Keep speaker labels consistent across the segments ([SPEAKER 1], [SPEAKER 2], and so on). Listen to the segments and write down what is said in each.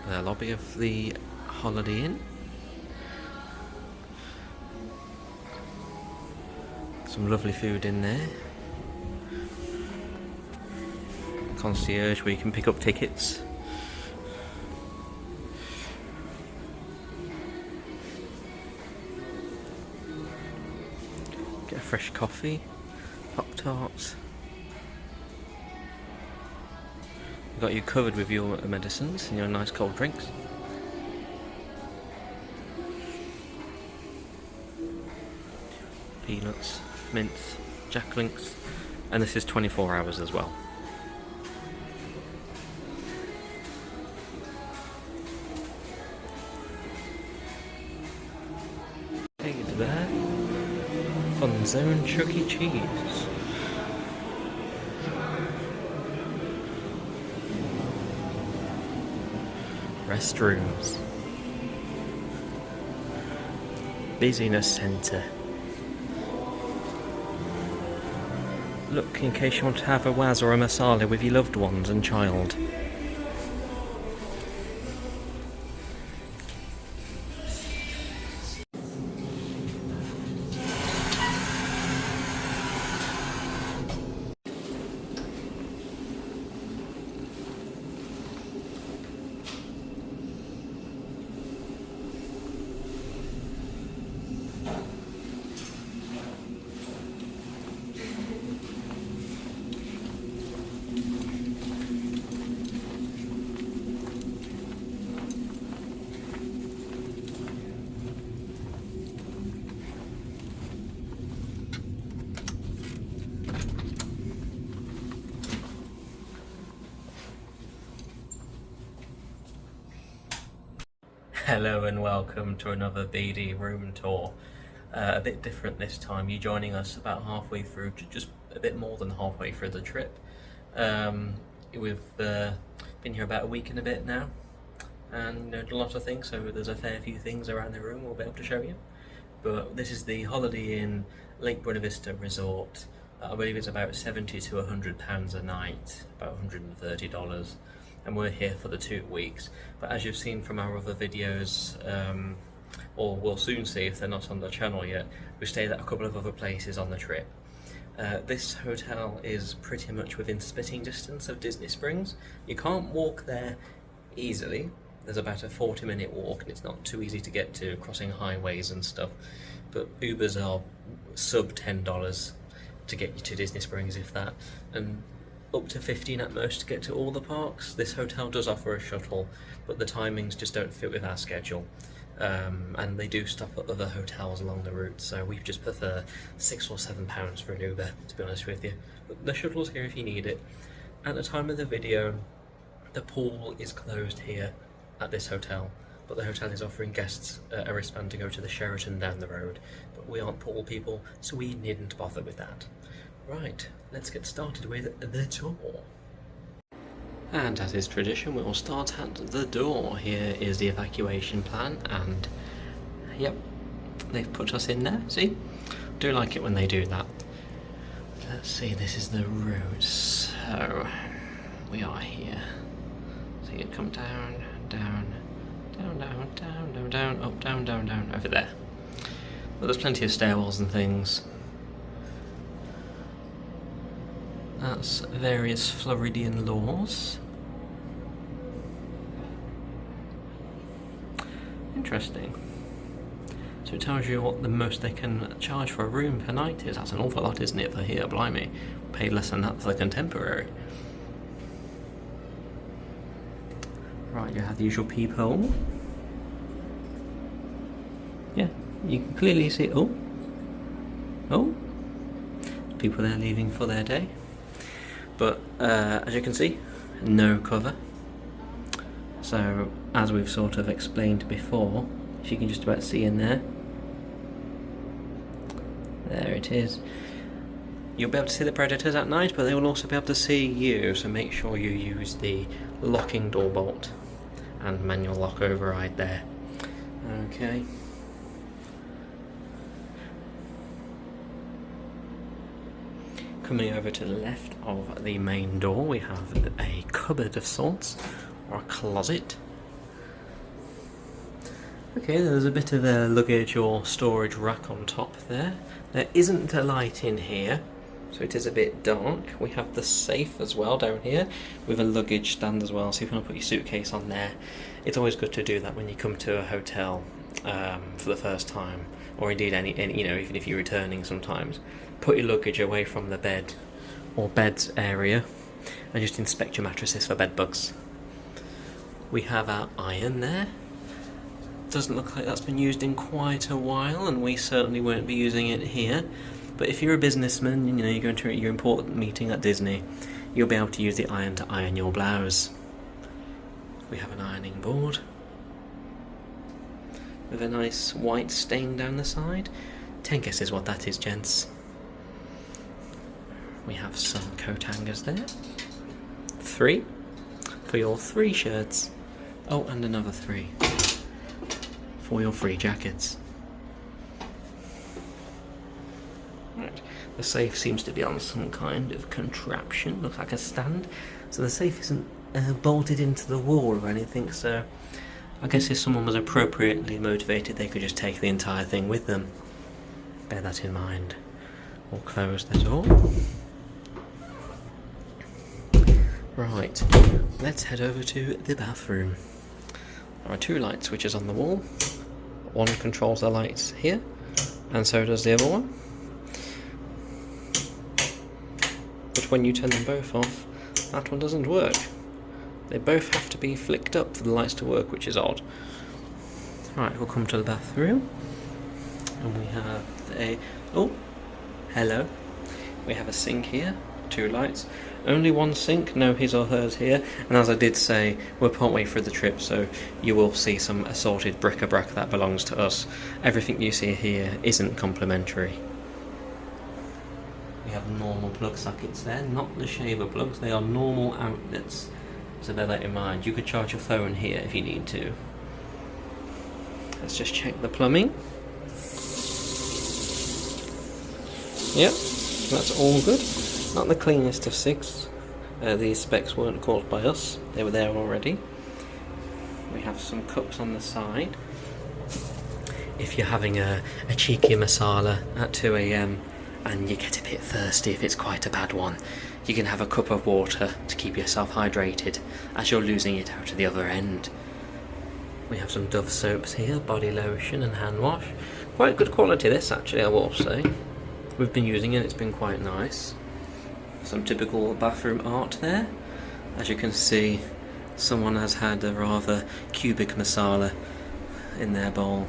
[SPEAKER 1] the lobby of the Holiday Inn. Some lovely food in there. Concierge where you can pick up tickets. Get a fresh coffee, Pop-Tarts. Got you covered with your medicines and your nice cold drinks. Peanuts, mints, Jack Links, and this is 24 hours as well. Hey there, Fun Zone Chuck E. Cheese. Restrooms. Busyness Centre. Look, in case you want to have a waz or a masala with your loved ones and child. Hello and welcome to another BD room tour. A bit different this time. You're joining us about halfway through, just a bit more than halfway through the trip. We've been here about a week and a bit now, and done a lot of things, so there's a fair few things around the room we'll be able to show you. But this is the Holiday Inn Lake Buena Vista Resort. I believe it's about £70 to £100 a night, about $130. And we're here for the 2 weeks. But as you've seen from our other videos, or we'll soon see if they're not on the channel yet, we stayed at a couple of other places on the trip. This hotel is pretty much within spitting distance of Disney Springs. You can't walk there easily. There's about a 40-minute walk and it's not too easy to get to, crossing highways and stuff. But Ubers are sub $10 to get you to Disney Springs, if that. And up to 15 at most to get to all the parks. This hotel does offer a shuttle, but the timings just don't fit with our schedule. And they do stop at other hotels along the route, so we just prefer £6 or £7 for an Uber, to be honest with you. But the shuttle's here if you need it. At the time of the video, the pool is closed here at this hotel, but the hotel is offering guests a wristband to go to the Sheraton down the road. But we aren't pool people, so we needn't bother with that. Right, let's get started with the tour. And as is tradition, we will start at the door. Here is the evacuation plan, and yep, they've put us in there, see? Do like it when they do that. Let's see, this is the route, so we are here. So you come down, down, down, down, down, down, down, up, down, down, down, over there. But there's plenty of stairwells and things. That's various Floridian laws. Interesting. So it tells you what the most they can charge for a room per night is. That's an awful lot, isn't it, for here, blimey. Paid less than that for the contemporary. Right, you have the usual peephole. Yeah, you can clearly see, oh, people there leaving for their day. But as you can see, no cover. So as we've sort of explained before, if you can just about see in there, there it is. You'll be able to see the predators at night, but they will also be able to see you, so make sure you use the locking door bolt and manual lock override there. Okay. Coming over to the left of the main door, we have a cupboard of sorts, or a closet. Okay, there's a bit of a luggage or storage rack on top there. There isn't a light in here, so it is a bit dark. We have the safe as well down here with a luggage stand as well, so if you want to put your suitcase on there, it's always good to do that when you come to a hotel for the first time, or indeed any even if you're returning sometimes. Put your luggage away from the bed or beds area and just inspect your mattresses for bed bugs. We have our iron there. Doesn't look like that's been used in quite a while, and we certainly won't be using it here. But if you're a businessman, you're going to your important meeting at Disney, you'll be able to use the iron to iron your blouse. We have an ironing board with a nice white stain down the side. 10 guesses what that is, gents. We have some coat hangers there. 3 for your 3 shirts. Oh, and another 3 for your 3 jackets. Right. The safe seems to be on some kind of contraption, looks like a stand. So the safe isn't bolted into the wall or anything, so I guess if someone was appropriately motivated, they could just take the entire thing with them. Bear that in mind. We'll close the door. Right, let's head over to the bathroom. There are 2 light switches on the wall. One controls the lights here, and so does the other one. But when you turn them both off, that one doesn't work. They both have to be flicked up for the lights to work, which is odd. Right, we'll come to the bathroom, and we have a... oh, hello. We have a sink here, 2 lights. Only one sink, no his or hers here, and as I did say, we're partway through the trip, so you will see some assorted bric-a-brac that belongs to us. Everything you see here isn't complimentary. We have normal plug sockets there, not the shaver plugs, they are normal outlets, so bear that in mind. You could charge your phone here if you need to. Let's just check the plumbing. Yep, that's all good. Not the cleanest of 6. These specs weren't caused by us, they were there already. We have some cups on the side. If you're having a cheeky masala at 2 AM and you get a bit thirsty, if it's quite a bad one, you can have a cup of water to keep yourself hydrated as you're losing it out to the other end. We have some Dove soaps here, body lotion and hand wash. Quite good quality this actually, I will say. We've been using it, it's been quite nice. Some typical bathroom art there. As you can see, someone has had a rather cubic masala in their bowl.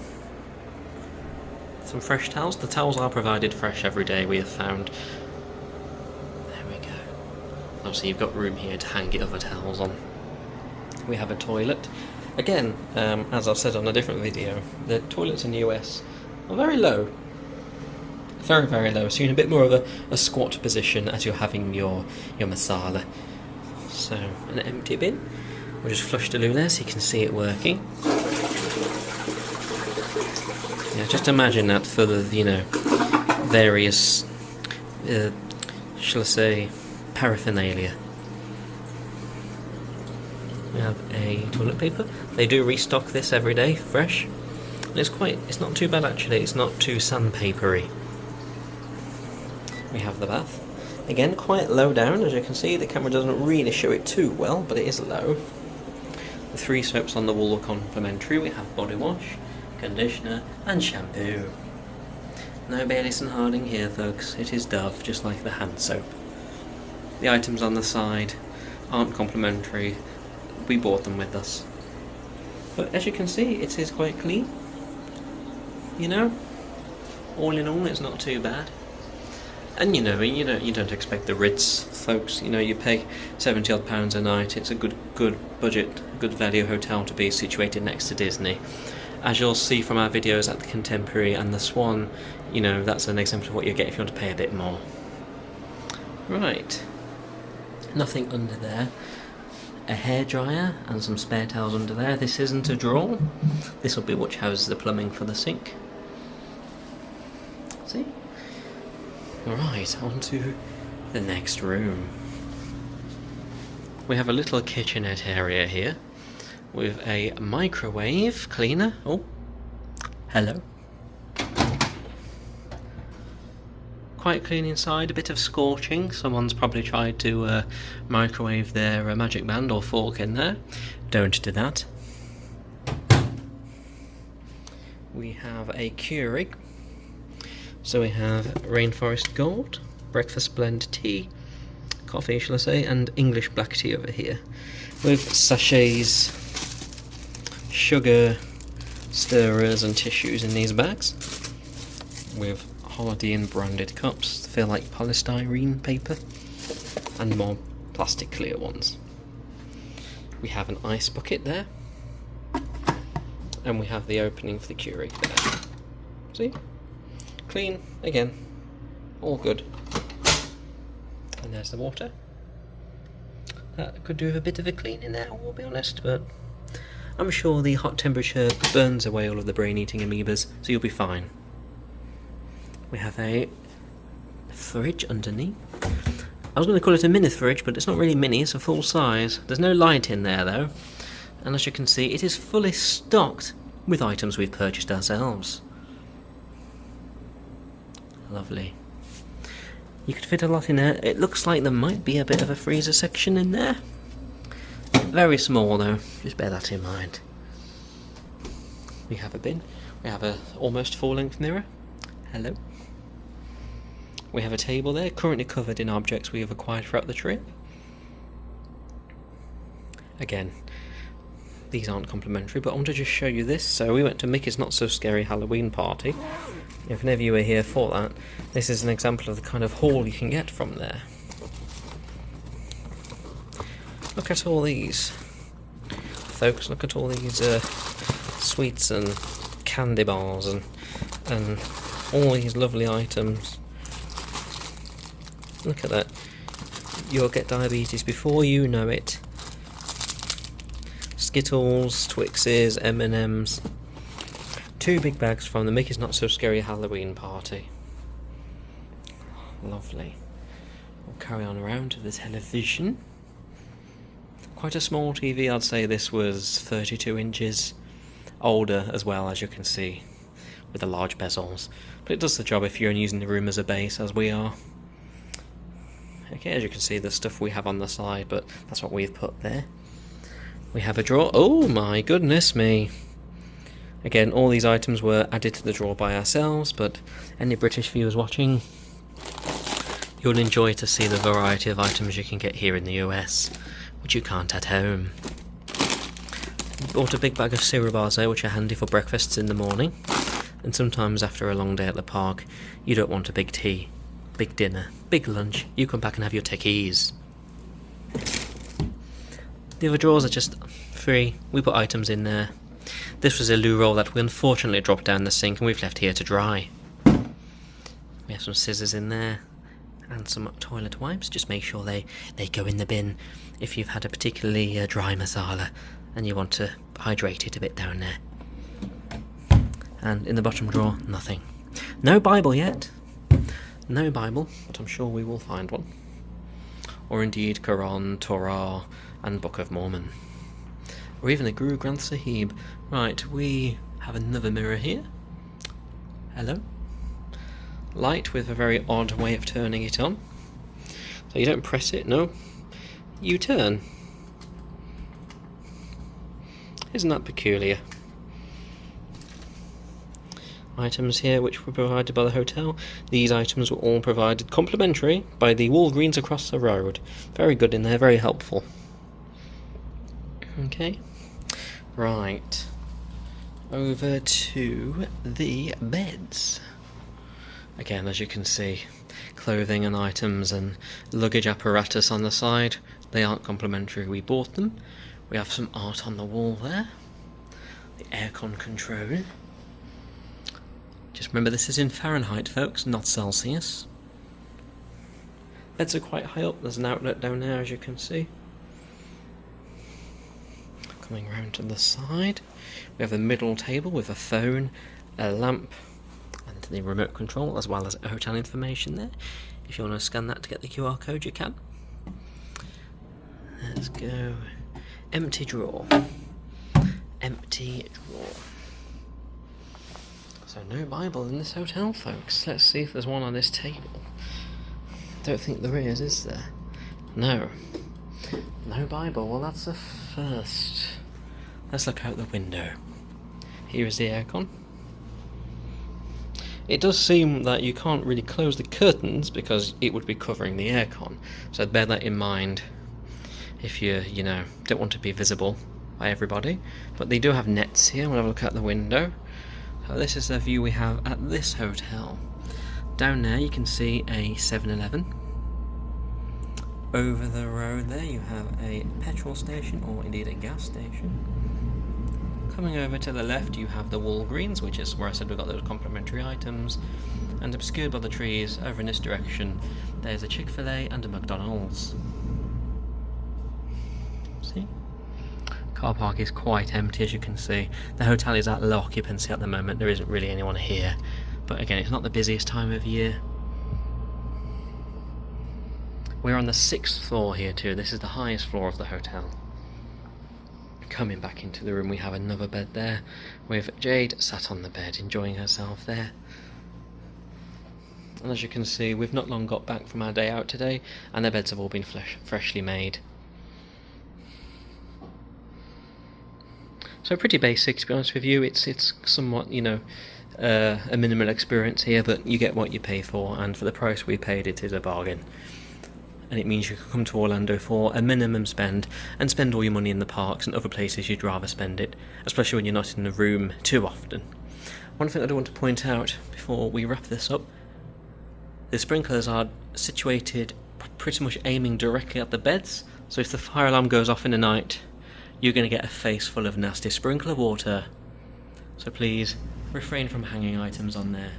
[SPEAKER 1] Some fresh towels. The towels are provided fresh every day, we have found. There we go. Obviously you've got room here to hang your other towels on. We have a toilet. Again, as I've said on a different video, the toilets in the US are very low. Very, very low, so you're in a bit more of a squat position as you're having your masala. So, an empty bin. We'll just flush the loo there so you can see it working. Yeah, just imagine that full of, various, shall I say, paraphernalia. We have a toilet paper. They do restock this every day, fresh. And it's not too bad actually, it's not too sandpapery. We have the bath. Again, quite low down, as you can see. The camera doesn't really show it too well, but it is low. The 3 soaps on the wall are complimentary. We have body wash, conditioner, and shampoo. No Baileys and Harding here, folks. It is Dove, just like the hand soap. The items on the side aren't complimentary. We bought them with us. But as you can see, it is quite clean. All in all, it's not too bad. And you don't expect the Ritz, folks. You pay £70 odd a night. It's a good budget, good value hotel to be situated next to Disney. As you'll see from our videos at the Contemporary and the Swan, that's an example of what you get if you want to pay a bit more. Right. Nothing under there. A hairdryer and some spare towels under there. This isn't a drawer. This will be what houses the plumbing for the sink. See? Right, on to the next room. We have a little kitchenette area here with a microwave cleaner. Oh, Hello. Quite clean inside, a bit of scorching. Someone's probably tried to microwave their magic band or fork in there. Don't do that. We have a Keurig. So we have Rainforest Gold, Breakfast Blend Tea, coffee shall I say, and English black tea over here. With sachets, sugar, stirrers and tissues in these bags. With Holiday Inn branded cups that feel like polystyrene paper, and more plastic clear ones. We have an ice bucket there, and we have the opening for the Keurig there. See? Clean, again, all good. And there's the water. That could do with a bit of a clean in there, I'll be honest, but I'm sure the hot temperature burns away all of the brain-eating amoebas, so you'll be fine. We have a fridge underneath. I was going to call it a mini fridge, but it's not really mini, it's a full size. There's no light in there though, and as you can see it is fully stocked with items we've purchased ourselves. Lovely. You could fit a lot in there. It looks like there might be a bit of a freezer section in there. Very small though, just bear that in mind. We have a bin. We have a almost full-length mirror. Hello. We have a table there, currently covered in objects we have acquired throughout the trip. Again, these aren't complimentary, but I want to just show you this. So we went to Mickey's Not So Scary Halloween party. If any of you were here for that, this is an example of the kind of haul you can get from there. Look at all these, folks, look at all these sweets and candy bars and all these lovely items. Look at that. You'll get diabetes before you know it. Skittles, Twixes, M&Ms. 2 big bags from the Mickey's Not So Scary Halloween party. Lovely. We'll carry on around to the television. Quite a small TV, I'd say this was 32 inches. Older as well, as you can see, with the large bezels. But it does the job if you're using the room as a base, as we are. Okay, as you can see, the stuff we have on the side, but that's what we've put there. We have a drawer. Oh my goodness me! Again, all these items were added to the drawer by ourselves, but any British viewers watching, you'll enjoy to see the variety of items you can get here in the US, which you can't at home. Bought a big bag of cereal bars there, which are handy for breakfasts in the morning, and sometimes after a long day at the park, you don't want a big tea, big dinner, big lunch, you come back and have your techies. The other drawers are just free, we put items in there. This was a loo roll that we unfortunately dropped down the sink and we've left here to dry. We have some scissors in there and some toilet wipes. Just make sure they go in the bin if you've had a particularly dry masala and you want to hydrate it a bit down there. And in the bottom drawer, nothing. No Bible yet. No Bible, but I'm sure we will find one. Or indeed Quran, Torah and Book of Mormon. Or even a Guru Granth Sahib. Right, we have another mirror here. Hello. Light with a very odd way of turning it on. So you don't press it, no. You turn. Isn't that peculiar? Items here which were provided by the hotel. These items were all provided complimentary by the Walgreens across the road. Very good in there, very helpful. Okay. Right. Over to the beds. Again, as you can see, clothing and items and luggage apparatus on the side. They aren't complimentary, we bought them. We have some art on the wall there. The aircon control. Just remember this is in Fahrenheit, folks, not Celsius. Beds are quite high up, there's an outlet down there as you can see. Coming round to the side, we have a middle table with a phone, a lamp, and the remote control, as well as hotel information there. If you want to scan that to get the QR code, you can. Let's go. Empty drawer. Empty drawer. So no Bible in this hotel, folks. Let's see if there's one on this table. Don't think there is there? No. No Bible. Well, that's a first. Let's look out the window. Here is the aircon. It does seem that you can't really close the curtains because it would be covering the aircon. So bear that in mind if you don't want to be visible by everybody. But they do have nets here. We'll have a look out the window. So this is the view we have at this hotel. Down there you can see a 7-Eleven. Over the road there you have a petrol station, or indeed a gas station. Coming over to the left you have the Walgreens, which is where I said we've got those complimentary items. And obscured by the trees over in this direction there's a Chick-fil-A and a McDonald's. See? Car park is quite empty, as you can see. The hotel is at low occupancy at the moment. There isn't really anyone here. But again, it's not the busiest time of year. We're on the 6th floor here too. This is the highest floor of the hotel. Coming back into the room, we have another bed there with Jade sat on the bed enjoying herself there. And as you can see, we've not long got back from our day out today, and the beds have all been freshly made. So pretty basic, to be honest with you. It's somewhat, a minimal experience here, but you get what you pay for, and for the price we paid, it is a bargain. And it means you can come to Orlando for a minimum spend and spend all your money in the parks and other places you'd rather spend it, especially when you're not in the room too often. One thing I do want to point out before we wrap this up, the sprinklers are situated pretty much aiming directly at the beds, so if the fire alarm goes off in the night, you're going to get a face full of nasty sprinkler water. So please refrain from hanging items on there.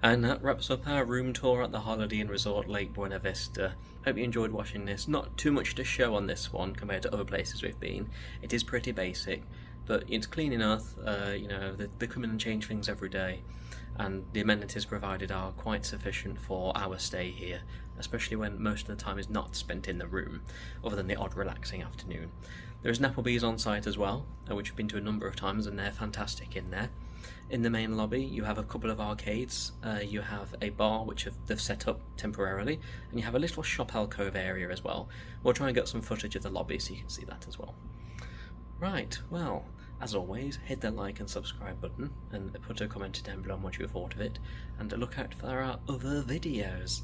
[SPEAKER 1] And that wraps up our room tour at the Holiday Inn Resort Lake Buena Vista. Hope you enjoyed watching this. Not too much to show on this one compared to other places we've been. It is pretty basic, but it's clean enough. They come in and change things every day, and the amenities provided are quite sufficient for our stay here, especially when most of the time is not spent in the room, other than the odd relaxing afternoon. There's an Applebee's on site as well, which we've been to a number of times, and they're fantastic in there. In the main lobby you have a couple of arcades, you have a bar which they've set up temporarily, and you have a little shop alcove area as well. We'll try and get some footage of the lobby so you can see that as well. Right, well, as always, hit the like and subscribe button and put a comment down below on what you thought of it, and look out for our other videos.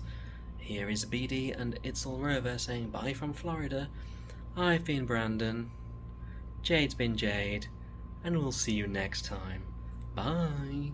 [SPEAKER 1] Here is BD and It's All Rover saying bye from Florida. I've been Brandon, Jade's been Jade, and we'll see you next time. Bye!